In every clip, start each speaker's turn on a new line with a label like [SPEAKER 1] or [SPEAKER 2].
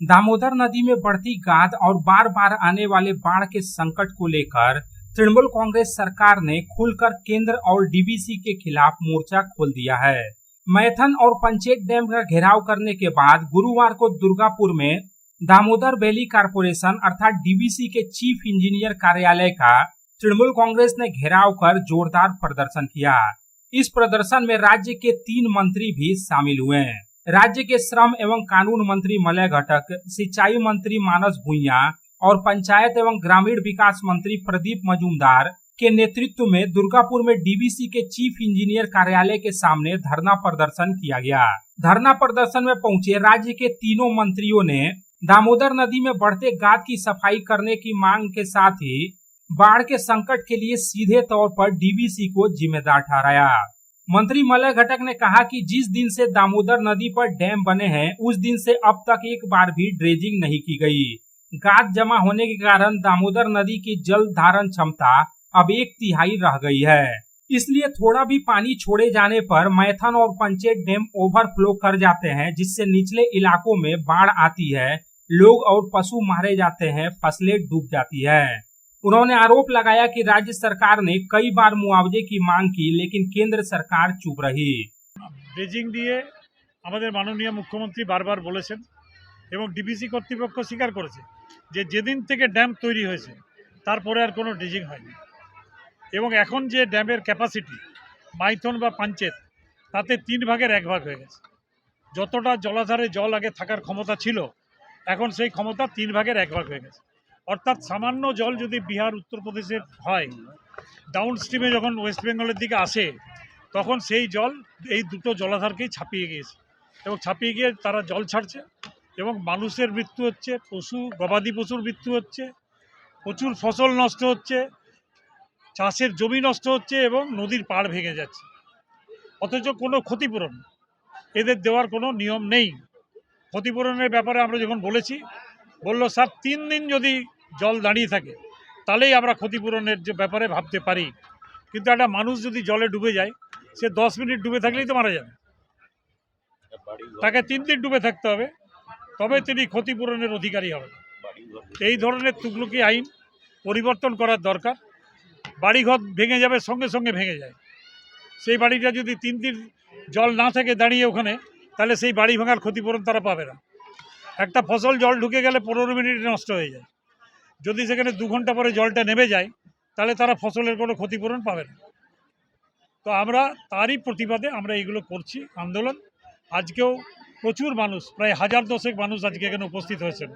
[SPEAKER 1] दामोदर नदी में बढ़ती गाद और बार बार आने वाले बाढ़ के संकट को लेकर तृणमूल कांग्रेस सरकार ने खुलकर केंद्र और डीवीसी के खिलाफ मोर्चा खोल दिया है। मैथन और पंचेत डैम का घेराव करने के बाद गुरुवार को दुर्गापुर में दामोदर वैली कारपोरेशन अर्थात डीवीसी के चीफ इंजीनियर कार्यालय का तृणमूल कांग्रेस ने घेराव कर जोरदार प्रदर्शन किया। इस प्रदर्शन में राज्य के 3 मंत्री भी शामिल हुए। राज्य के श्रम एवं कानून मंत्री मलय घटक, सिंचाई मंत्री मानस भुइयां और पंचायत एवं ग्रामीण विकास मंत्री प्रदीप मजूमदार के नेतृत्व में दुर्गापुर में डीवीसी के चीफ इंजीनियर कार्यालय के सामने धरना प्रदर्शन किया गया। धरना प्रदर्शन में पहुंचे राज्य के तीनों मंत्रियों ने दामोदर नदी में बढ़ते गाद की सफाई करने की मांग के साथ ही बाढ़ के संकट के लिए सीधे तौर पर डीवीसी को जिम्मेदार ठहराया। मंत्री मलय घटक ने कहा कि जिस दिन से दामोदर नदी पर डैम बने हैं उस दिन से अब तक एक बार भी ड्रेजिंग नहीं की गई। गाद जमा होने के कारण दामोदर नदी की जल धारण क्षमता अब 1/3 रह गई है। इसलिए थोड़ा भी पानी छोड़े जाने पर मैथन और पंचेत डैम ओवरफ्लो कर जाते हैं, जिससे निचले इलाकों में बाढ़ आती है, लोग और पशु मारे जाते हैं, फसलें डूब जाती है। उन्होंने आरोप लगाया कि राज्य सरकार ने कई बार मुआवजे की मांग की, लेकिन केंद्र सरकार चुप रही।
[SPEAKER 2] ড্রেজিং দিয়ে আমাদের মাননীয় মুখ্যমন্ত্রী বারবার বলেছেন এবং ডিবিসি কর্তৃপক্ষ স্বীকার করেছে যে যেদিন থেকে ড্যাম তৈরি হয়েছে তারপরে আর কোনো ড্রেজিং হয়নি এবং এখন যে ড্যামের ক্যাপাসিটি মাইথন বা পাঞ্চেত তাতে 3 ভাগের 1 ভাগ হয়ে গেছে। যতটা জলাধারে জল আগে থাকার ক্ষমতা ছিল এখন সেই ক্ষমতা 3 ভাগের 1 ভাগ হয়ে গেছে। অর্থাৎ সামান্য জল যদি বিহার উত্তরপ্রদেশের হয়, ডাউন স্ট্রিমে যখন ওয়েস্ট বেঙ্গলের দিকে আসে তখন সেই জল এই দুটো জলাধারকেই ছাপিয়ে গিয়েছে এবং ছাপিয়ে গিয়ে তারা জল ছাড়ছে এবং মানুষের মৃত্যু হচ্ছে, গবাদি পশুর মৃত্যু হচ্ছে, প্রচুর ফসল নষ্ট হচ্ছে, চাষের জমি নষ্ট হচ্ছে এবং নদীর পাড় ভেঙে যাচ্ছে। অথচ কোনো ক্ষতিপূরণ এদের দেওয়ার কোনো নিয়ম নেই। ক্ষতিপূরণের ব্যাপারে আমরা যখন বলেছি, বলল স্যার 3 দিন যদি জল দাঁড়িয়ে থাকে তাহলেই আমরা ক্ষতিপূরণের যে ব্যাপারে ভাবতে পারি, কিন্তু একটা মানুষ যদি জলে ডুবে যায় সে 10 মিনিট ডুবে থাকলেই তো মারা যাবে, তাকে 3 দিন ডুবে থাকতে হবে, তবে তিনি ক্ষতিপূরণের অধিকারী হবেন। এই ধরনের তুগলকি আইন পরিবর্তন করার দরকার। বাড়িঘর ভেঙে যাবে, সঙ্গে সঙ্গে ভেঙে যায়। সেই বাড়িটা যদি 3 দিন জল না থাকে দাঁড়িয়ে ওখানে, তাহলে সেই বাড়ি ভাঙার ক্ষতিপূরণ তারা পাবে না। একটা ফসল জল ঢুকে গেলে 15 মিনিটে নষ্ট হয়ে যায়, যদি সেখানে 2 ঘন্টা পরে জলটা নেমে যায় তাহলে তারা ফসলের কোনো ক্ষতিপূরণ পাবে না। তো আমরা তারই প্রতিবাদে আমরা এইগুলো করছি আন্দোলন। আজকেও প্রচুর মানুষ, প্রায় 1000 মানুষ আজকে এখানে উপস্থিত হয়েছেন।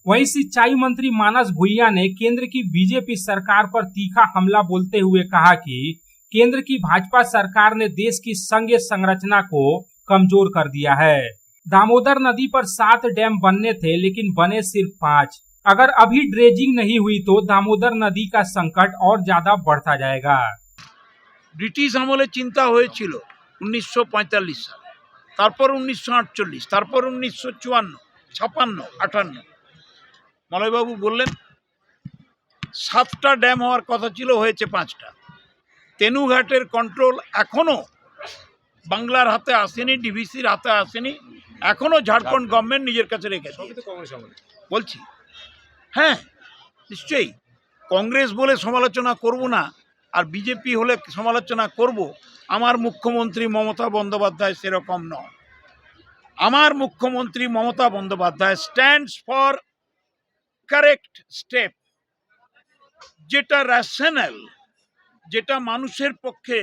[SPEAKER 1] वहीं सिंचाई मंत्री मानस भुइयां ने केंद्र की बीजेपी सरकार पर तीखा हमला बोलते हुए कहा कि केंद्र की भाजपा सरकार ने देश की संघीय संरचना को कमजोर कर दिया है। दामोदर नदी पर 7 डैम बनने थे, लेकिन बने सिर्फ 5। अगर अभी ड्रेजिंग नहीं हुई तो दामोदर नदी का संकट और ज्यादा बढ़ता जाएगा।
[SPEAKER 3] ব্রিটিশ আমলে চিন্তা হয়েছিল 1945 সালে, তারপর 1948, তারপর 1954, 56, 58। মলয়বাবু বললেন 7টা ড্যাম হওয়ার কথা ছিল, হয়েছে 5টা। তেনুঘাটের কন্ট্রোল এখনও বাংলার হাতে আসেনি, ডিভিসির হাতে আসেনি, এখনও ঝাড়খণ্ড গভর্নমেন্ট নিজের কাছে রেখেছে। বলছি হ্যাঁ, নিশ্চয়ই কংগ্রেস বলে সমালোচনা করব না, আর বিজেপি হলে সমালোচনা করব। আমার মুখ্যমন্ত্রী মমতা বন্দ্যোপাধ্যায় সেরকম নয়। আমার মুখ্যমন্ত্রী Mamata Bandyopadhyay stands for correct step, যেটা র্যাশনাল, যেটা মানুষের পক্ষে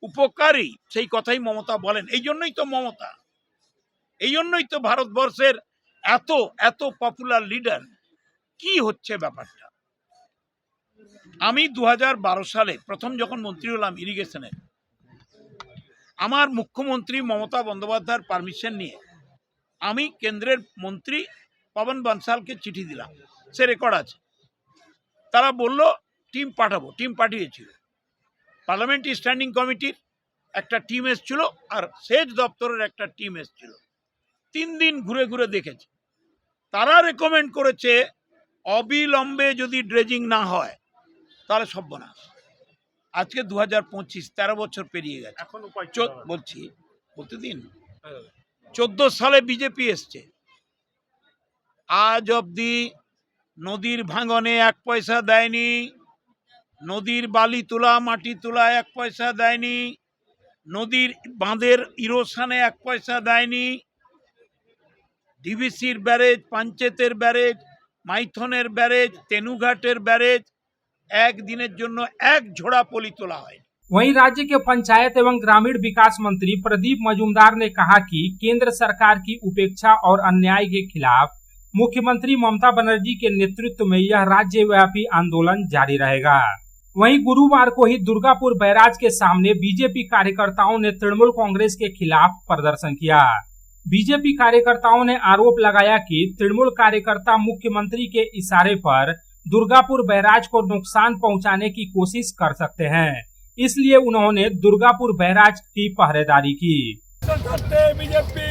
[SPEAKER 3] উপকারী, সেই কথাই মমতা বলেন। এই জন্যই তো মমতা, এই জন্যই তো ভারতবর্ষের এত এত পপুলার লিডার। কি হচ্ছে ব্যাপারটা? আমি 2012 সালে প্রথম যখন মন্ত্রী হলাম ইরিগেশনের, আমার মুখ্যমন্ত্রী মমতা বন্দ্যোপাধ্যায়ের পারমিশন নিয়ে আমি কেন্দ্রের মন্ত্রী পবন বনসালকে চিঠি দিলাম, সে রেকর্ড আছে। তারা বলল টিম পাঠাবো, টিম পাঠিয়েছিল। পার্লামেন্টারি স্ট্যান্ডিং কমিটির একটা টিম এসেছিল আর সেচ দপ্তরের একটা টিম এসেছিল। 3 দিন ঘুরে ঘুরে দেখেছে। তারা রেকমেন্ড করেছে অবিলম্বে যদি ড্রেজিং না হয় তাহলে সর্বনাশ। আজকে 2025, 13 বছর পেরিয়ে গেছে। বলতে দিন 14 সালে বিজেপি এসছে, আজ অবধি নদীর ভাঙনে 1 পয়সা দেয়নি, নদীর বালি তোলা মাটি তোলা 1 পয়সা দেয়নি, নদীর বাঁধের ইরোশনে 1 পয়সা দেয়নি, ডিভিসির ব্যারেজ, পঞ্চায়েতের ব্যারেজ, মাইথনের ব্যারেজ, তেনুঘাটের ব্যারেজ একদিনের জন্য 1 ঝোড়া পলি তোলা হয়।
[SPEAKER 1] वहीं राज्य के पंचायत एवं ग्रामीण विकास मंत्री प्रदीप मजूमदार ने कहा कि केंद्र सरकार की उपेक्षा और अन्याय के खिलाफ मुख्यमंत्री ममता बनर्जी के नेतृत्व में यह राज्यव्यापी आंदोलन जारी रहेगा। वहीं गुरुवार को ही दुर्गापुर बैराज के सामने बीजेपी कार्यकर्ताओं ने तृणमूल कांग्रेस के खिलाफ प्रदर्शन किया। बीजेपी कार्यकर्ताओं ने आरोप लगाया कि तृणमूल कार्यकर्ता मुख्यमंत्री के इशारे पर दुर्गापुर बैराज को नुकसान पहुंचाने की कोशिश कर सकते हैं, इसलिए उन्होंने दुर्गापुर बैराज की पहरेदारी की।
[SPEAKER 4] बीजेपी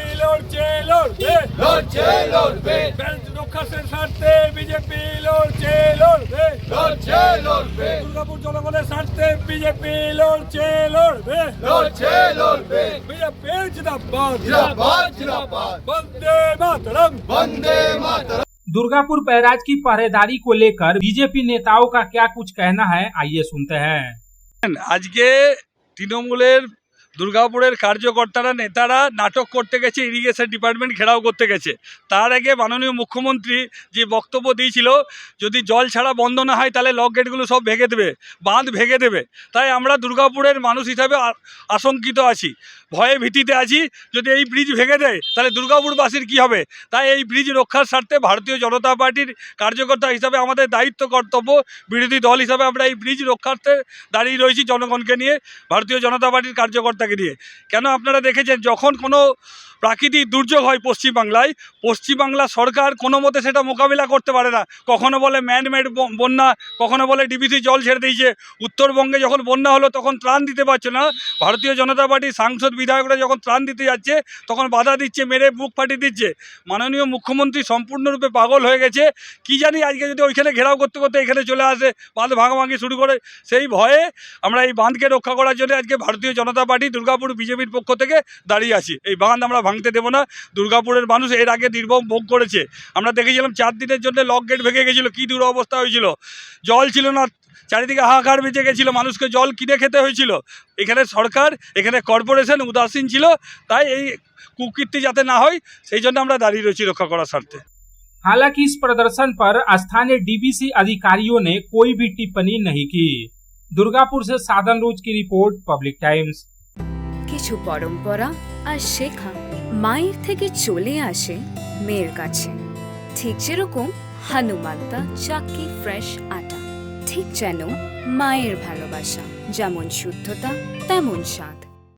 [SPEAKER 4] दुर्गापुर জনগণের স্বার্থে বিজেপি লড়ছে লড়বে বিজেপি জিন্দাবাদ জিন্দাবাদ জিন্দাবাদ বন্দে মাতরম বন্দে মাতরম।
[SPEAKER 1] दुर्गापुर बैराज की पहरेदारी को लेकर बीजेपी नेताओं का क्या कुछ कहना है, आइए सुनते हैं।
[SPEAKER 5] আজকে তৃণমূলের দুর্গাপুরের কার্যকর্তারা নেতারা নাটক করতে গেছে, ইরিগেশন ডিপার্টমেন্ট ঘেরাও করতে গেছে। তার আগে মাননীয় মুখ্যমন্ত্রী যে বক্তব্য দিয়েছিল, যদি জল ছাড়া বন্ধ না হয় তাহলে লক গেটগুলো সব ভেঙে দেবে, বাঁধ ভেঙে দেবে। তাই আমরা দুর্গাপুরের মানুষ হিসাবে আশঙ্কিত আছি, ভয়ে ভীতিতে আছি। যদি এই ব্রিজ ভেঙে দেয় তাহলে দুর্গাপুরবাসীর কি হবে? তাই এই ব্রিজ রক্ষার স্বার্থে ভারতীয় জনতা পার্টির কার্যকর্তা হিসাবে আমাদের দায়িত্ব কর্তব্য, বিরোধী দল হিসাবে আমরা এই ব্রিজ রক্ষার্থে দাঁড়িয়ে রয়েছি জনগণকে নিয়ে, ভারতীয় জনতা পার্টির কার্যকর্তাকে নিয়ে। কেন আপনারা দেখেছেন, যখন কোনো প্রাকৃতিক দুর্যোগ হয় পশ্চিমবাংলা সরকার কোনো মতে সেটা মোকাবিলা করতে পারে না। কখনো বলে ম্যানমেড বন্যা, কখনো বলে ডিবিসি জল ছেড়ে দিয়েছে। উত্তরবঙ্গে যখন বন্যা হলো তখন ত্রাণ দিতে পারছে না, ভারতীয় জনতা পার্টির সাংসদ বিধায়করা যখন ত্রাণ দিতে যাচ্ছে তখন বাধা দিচ্ছে, মেরে বুক ফাটিয়ে দিচ্ছে। মাননীয় মুখ্যমন্ত্রী সম্পূর্ণরূপে পাগল হয়ে গেছে। কি জানি আজকে যদি ওইখানে ঘেরাও করতে করতে এখানে চলে আসে, বাঁধ ভাঙাভাঙি শুরু করে, সেই ভয়ে আমরা এই বাঁধকে রক্ষা করার জন্য আজকে ভারতীয় জনতা পার্টি দুর্গাপুর বিজেপির পক্ষ থেকে দাঁড়িয়ে আছি। এই বাঁধ আমরা ভাঙতে দেবো না। দুর্গাপুরের মানুষ এর আগে নির্মম ভোগ করেছে। আমরা দেখেছিলাম 4 দিনের জন্য লক গেট ভেঙে গেছিলো, কি দুরবস্থা হয়েছিল। জল ছিল না, চারিদিকে হাহাকার বেঁচে গেছিলো, মানুষকে জল কিনে খেতে হয়েছিল। এখানে সরকার, এখানে কর্পোরেশন উদাসীন ছিল। তাই এই কুকীর্তি যাতে না হয় সেই জন্য আমরা দাঁড়িয়ে রয়েছি রক্ষা করার স্বার্থে।
[SPEAKER 1] हालांकि इस प्रदर्शन पर स्थानीय डीबीसी अधिकारियों ने कोई भी टिप्पणी नहीं की। दुर्गापुर से साधन रोज की रिपोर्ट, पब्लिक टाइम्स।
[SPEAKER 6] কিছু পরম্পরা আর শেখা মায়ের থেকে চলে আসে মেয়ের কাছে, ঠিক যেরকম হনুমান্তা চাক্কি ফ্রেশ আটা, ঠিক যেন মায়ের ভালোবাসা, যেমন শুদ্ধতা তেমন স্বাদ।